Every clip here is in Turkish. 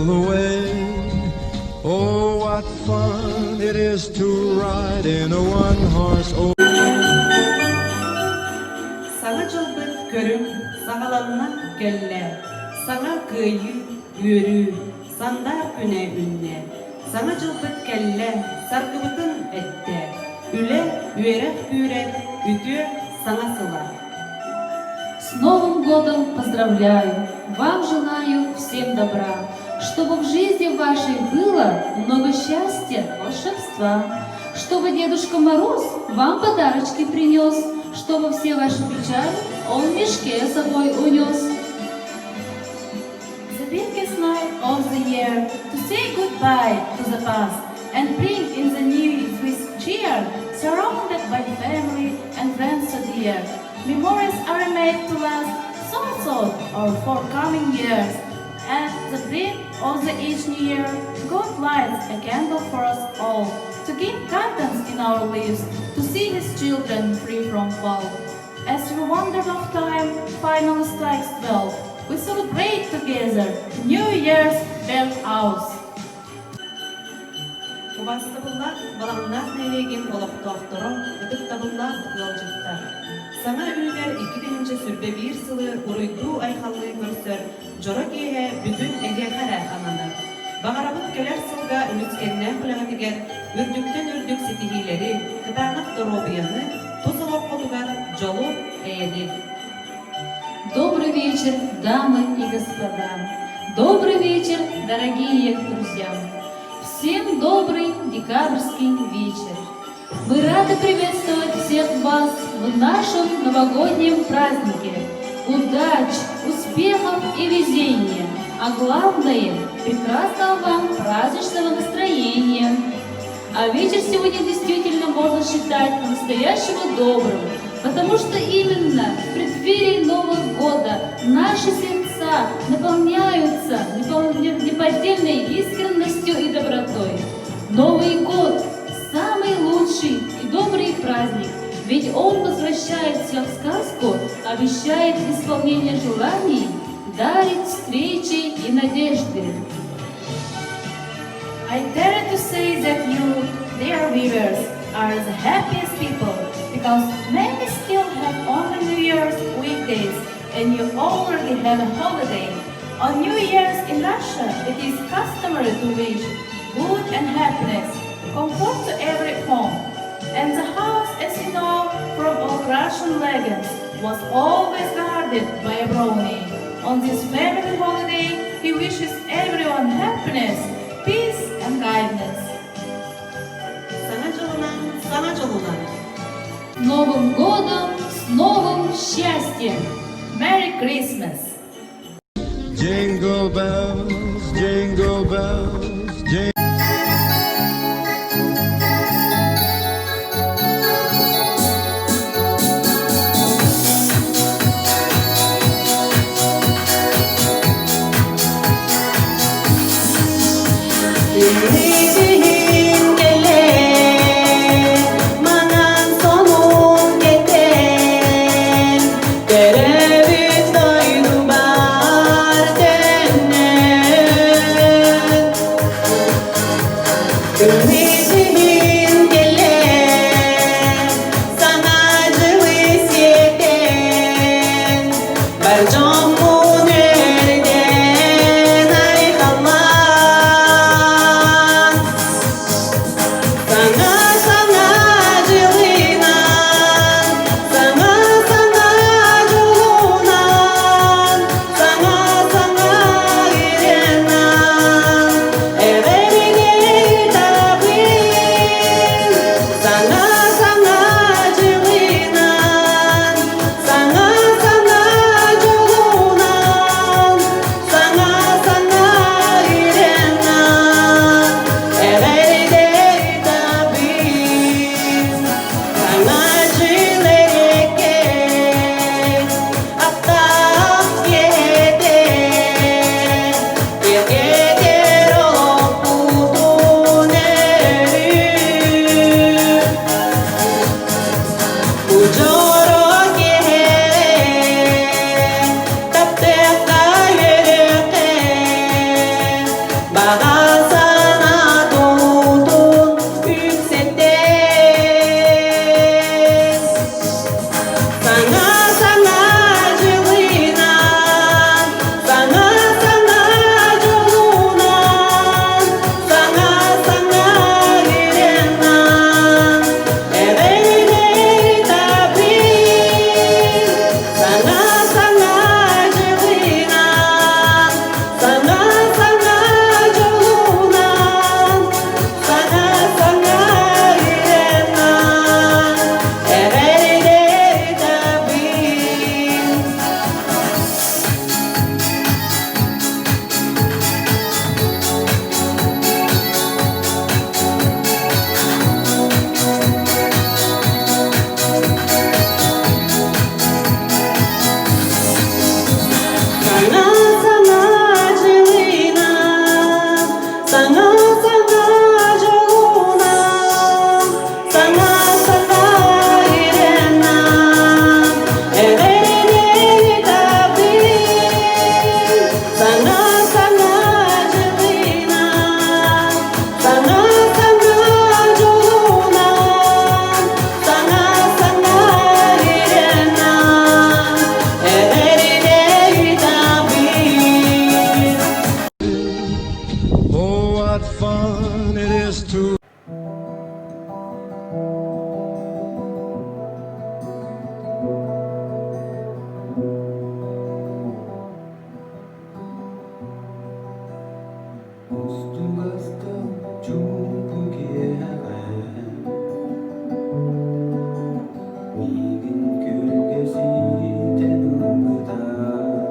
the way. Oh, what fun it is to ride in a one-horse open. Sana çılbıt körüm, sağalanına kelle, sana kıyı, yürü, sandar güne ünne. Sana çılbıt kelle, sarkıbıtın ette, üle, üerek gürek, ütü, sana sıla. С Новым годом поздравляю, вам желаю всем добра, чтобы в жизни вашей было много счастья, волшебства, чтобы Дедушка Мороз вам подарочки принес, чтобы все ваши печали он в мешке с собой унес. The biggest night of the year to say goodbye to the past and bring in the new with cheer, surrounded by family and friends so dear. Memories are made to last so or for coming years. At the brink of the each new year, God lights a candle for us all to give guidance in our lives, to see His children free from fall. As the wonder of time finally strikes 12, we celebrate together New Year's bell house. Ubastıbıllar, balanlar nelegin olup doktorum, ödüktабылlar yolcuklar. Sana ünler 2000 sürbe bir sılı uruydu ayxallı görsör, jorok ehe bütün egekara ananır. Bağarabıt keler sılga ülüskenne kulağıtıger, ürdük sitihileri, kıtanık dorobiyanı, tuzuluk kodugar, jolu eğedi. Добрый вечер, дамы и господа! Добрый вечер, дорогие друзья! Всем добрый декабрьский вечер! Мы рады приветствовать всех вас в нашем новогоднем празднике. Удач, успехов и везения, а главное, прекрасного вам праздничного настроения. А вечер сегодня действительно можно считать по-настоящему добрым, потому что именно в преддверии Нового года наши сердца наполняются неподдельной искренностью и добротой. Новый год – самый лучший и добрый праздник, ведь он возвращает всех в сказку, обещает исполнение желаний, дарит встречи и надежды. I dare to say that you, dear viewers, are the happiest people because many still have only New Year's weekdays and you already have a holiday. On New Year's in Russia, it is customary to wish good and happiness, comfort to every home. And the house, as you know from old Russian legends, was always guarded by a brownie. On this family holiday, he wishes everyone happiness, peace and kindness. Sana joluna. Новым годом с новым счастьем! Merry Christmas! Jingle bells, jingle bells, jingle. Sağa sana doğdun yüksekten. Sana sana cılıynan, sana sana colunan, sana sana girenan, evine tabir. Sana sana cılıynan, sana sana colunan, sana sana girenan, evine tabir. Sana sana cılıynan, sana sana colunan, sana sana girenan, evine tabir. Sana sana cılıynan, sana sana colunan, sana sana girenan, evine tabir. Oh, what fun it is to Ustumasta jumpu kielen. Niihin kylkesi tenummutaan.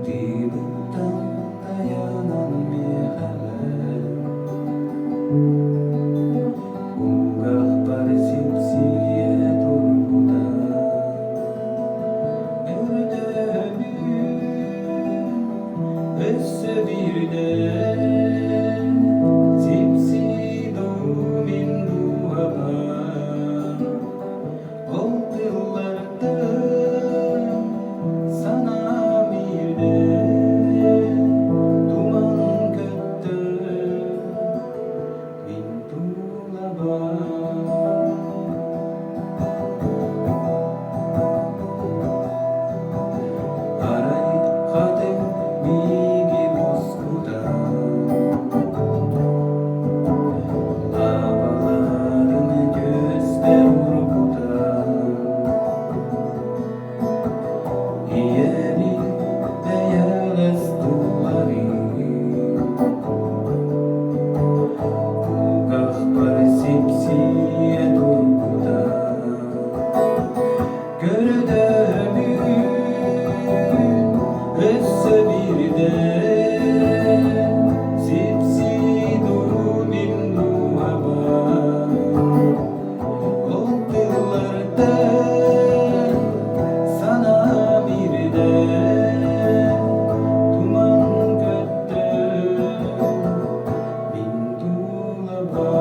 Tiivuttan ajanan miehelle. Kuinka parisipsi turkutaan. Össe bir de sipsido mindu havan. O yıllarda sana bir de duman kattı mindu havan. Aray kadem migi bozkuda. Havalarını göster vurguda. Yeri beyaz duvarı. Bu kahpar sipsiye durguda. Gördüğümü össe bir de sipsidu mindu hava. O yıllarda sana bir de duman kattı mindu hava.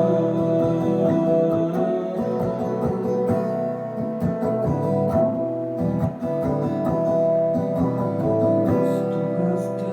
Ustumasta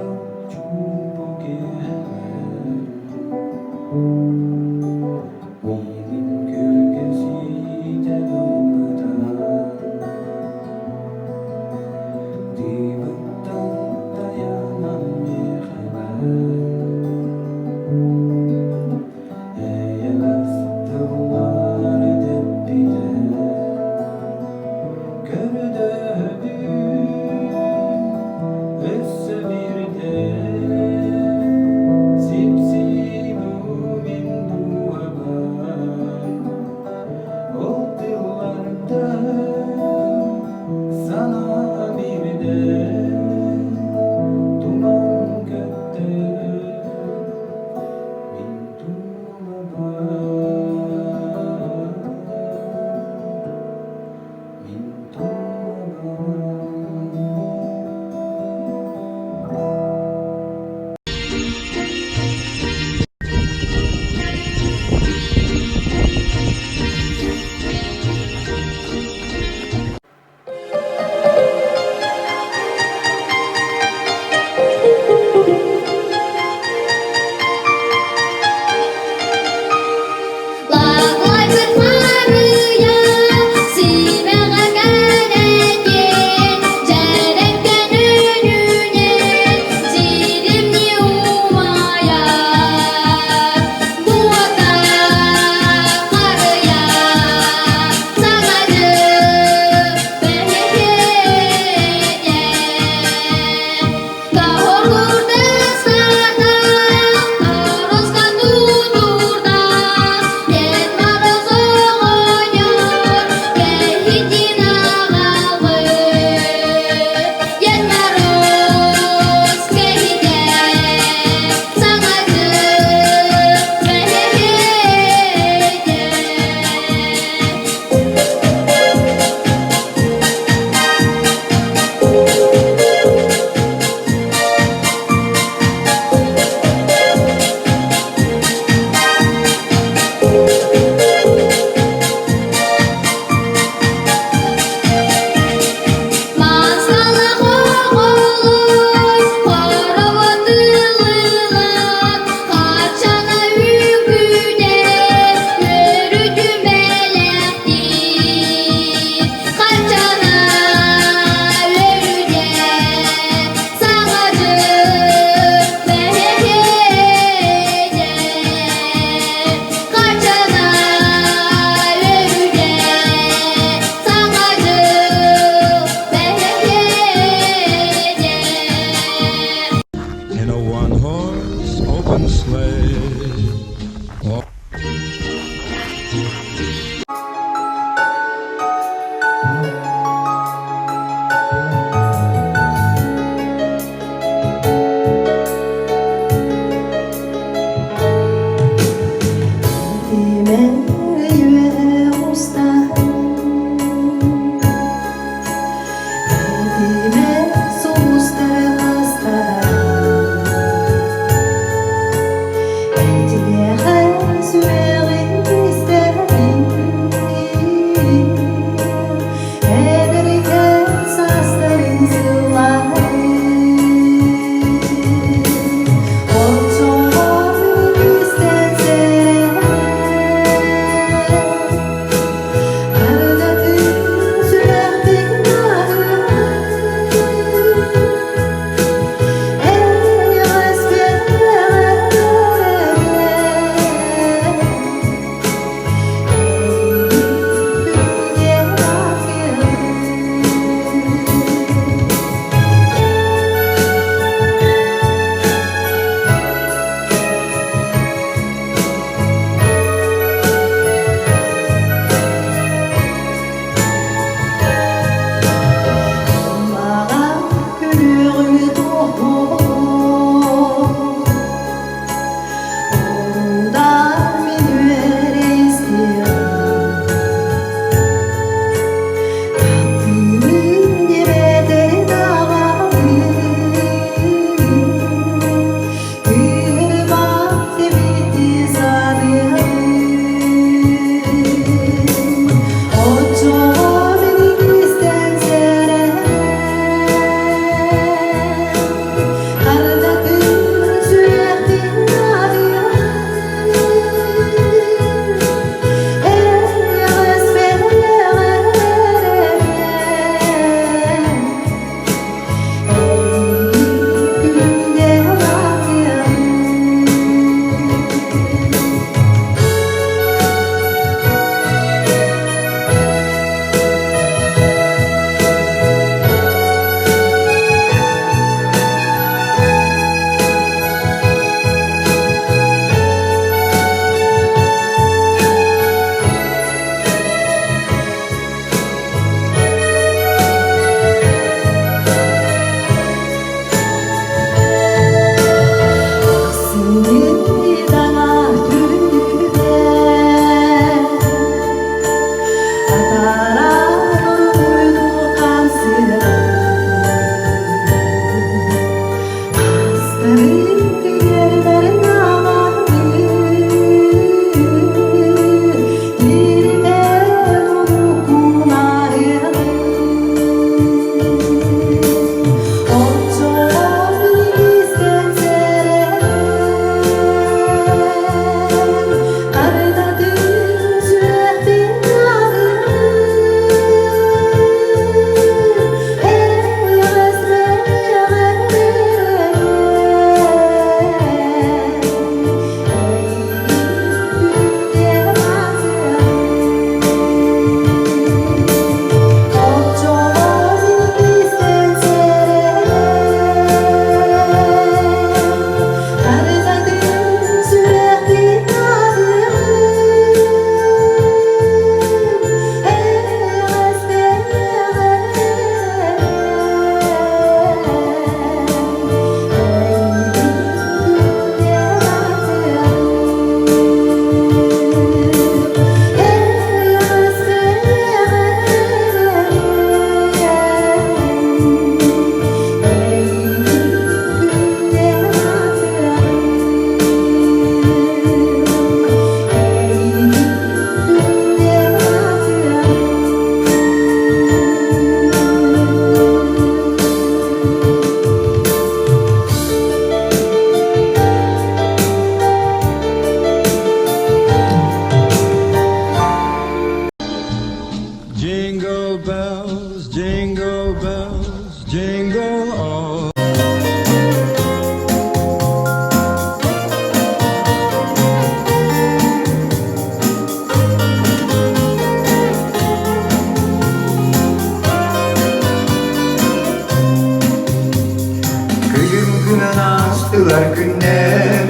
Aktılar günler,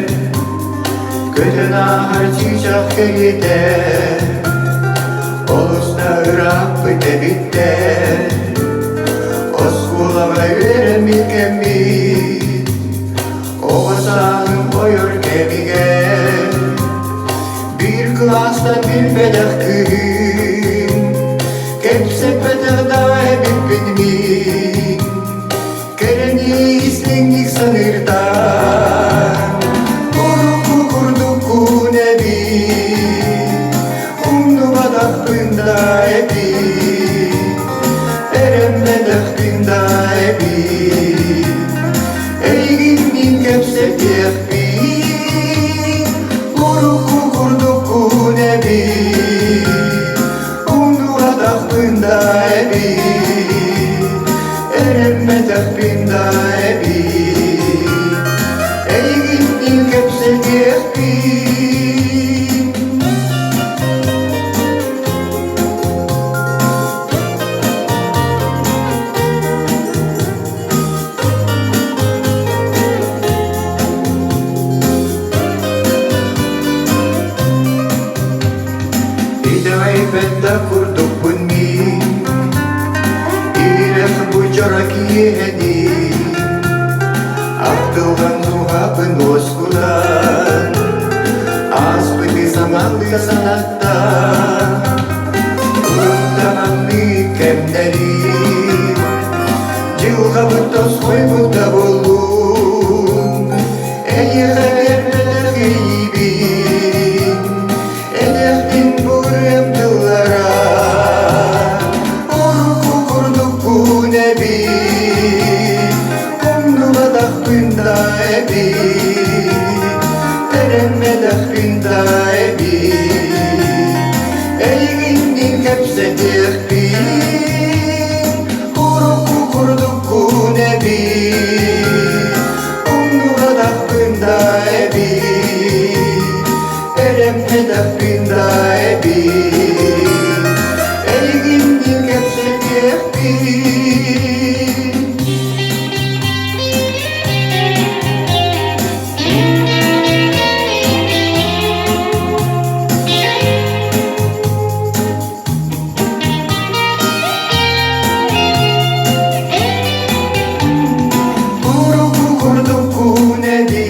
gödün ahır çiçak gider. Olusna ırak bite bitte, Oskulama verem ilkemi, Ovasanım koyur kemige. Bir klasta bir pedek kıyım, Kepse pedek da hep bilmim. Kereni islinlik sanırdan, Kuruku kurduku nebi, Umnu badak bında ebi, Eremmedak bında ebi, Eyginnin kepse tekbi, Kuruku kurduku nebi, Umnu badak bında ebi, Eremmedak bında ebi, Eyginnin kepse tekbi. Benda kurduk bunni, İrek bu corak yehedi, Abdülgan nuhabın oskulan, Asbı bir zamanlı sanatta, Ulundan mükemmeli, Cilga bu toz koy bu da bulun, Ey haberler gibi, Ederdin burem dıllara, Oruku kurduku nebi, Umnu badak bında ebi, Erenmedak bında ebi, Eyginnin kepse tekbi, Oruku kurduku nebi, Umnu badak bında ebi, Eremmedak bında ebi, Eyginnin kepse tekbi. Kuruku kurduku nebi,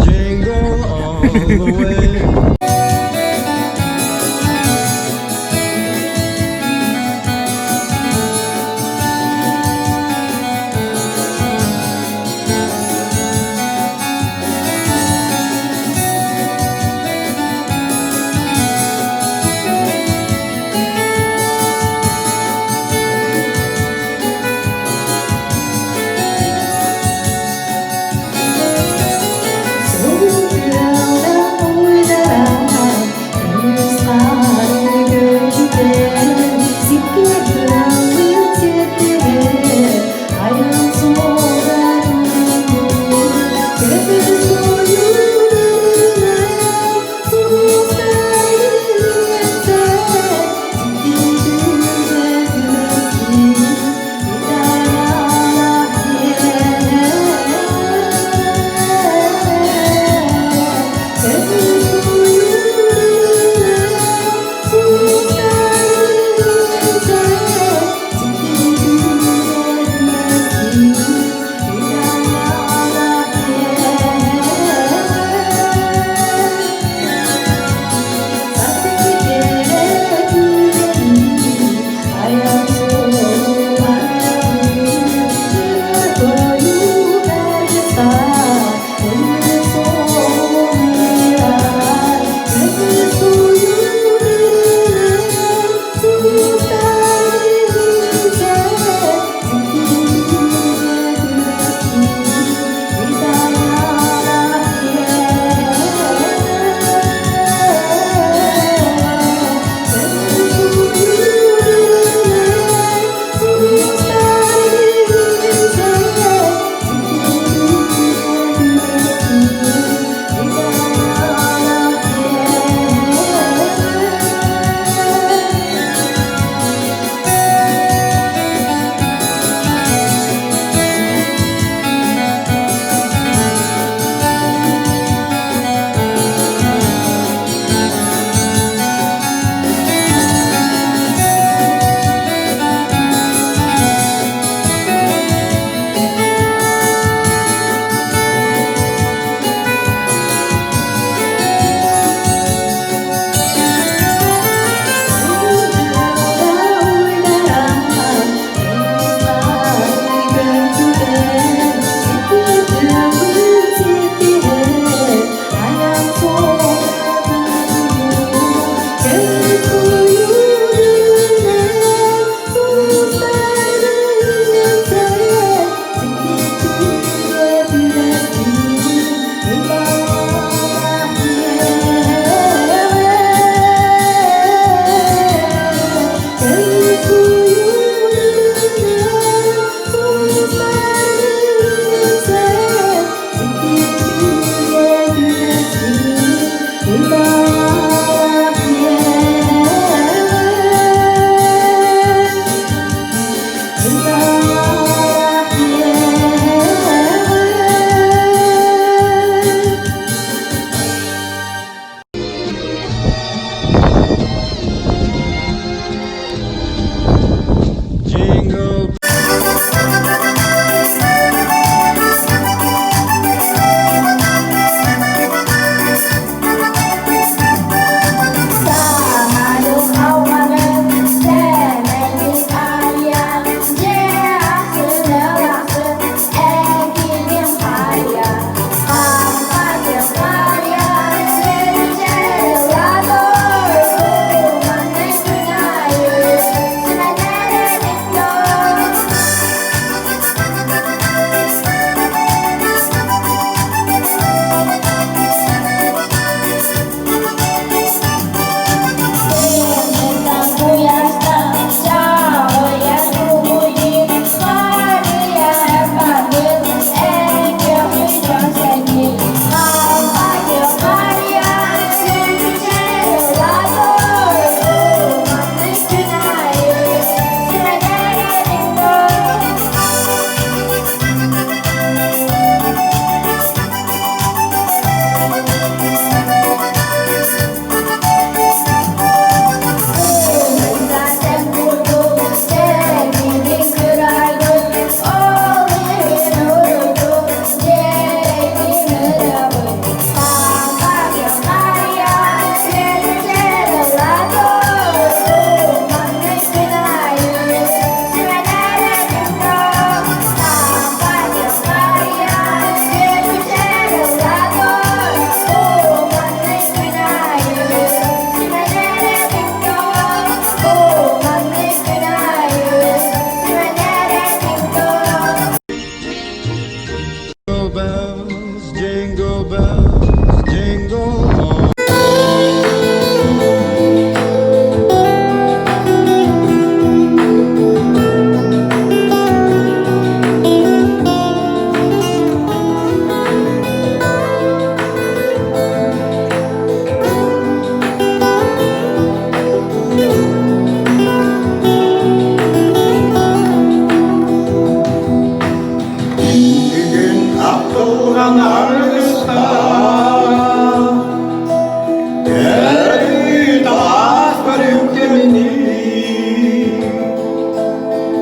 Jingle all the way.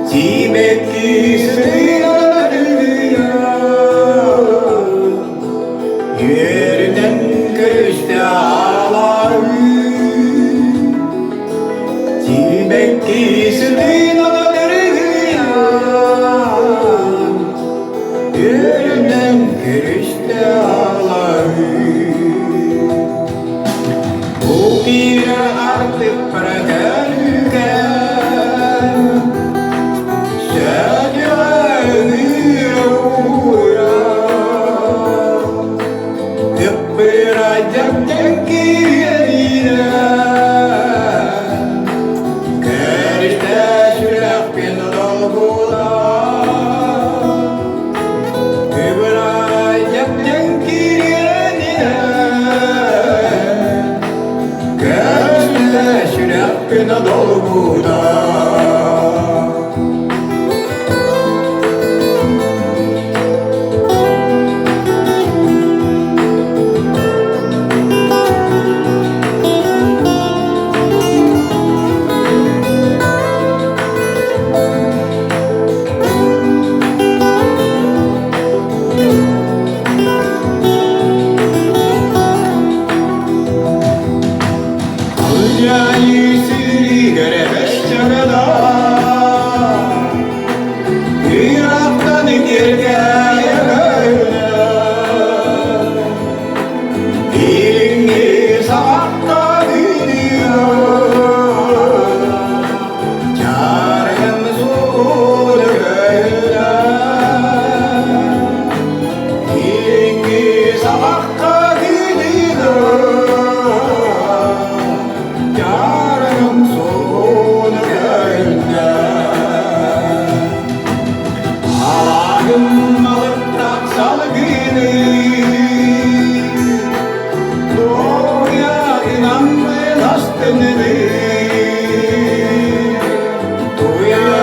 Тимекки сыйладыргыя Yerden kırıştı ağları Tibekki sırtıyladırgıya Yerden kırıştı ağları Bu bir artık bırakırken Sadığa Dolguda Tuya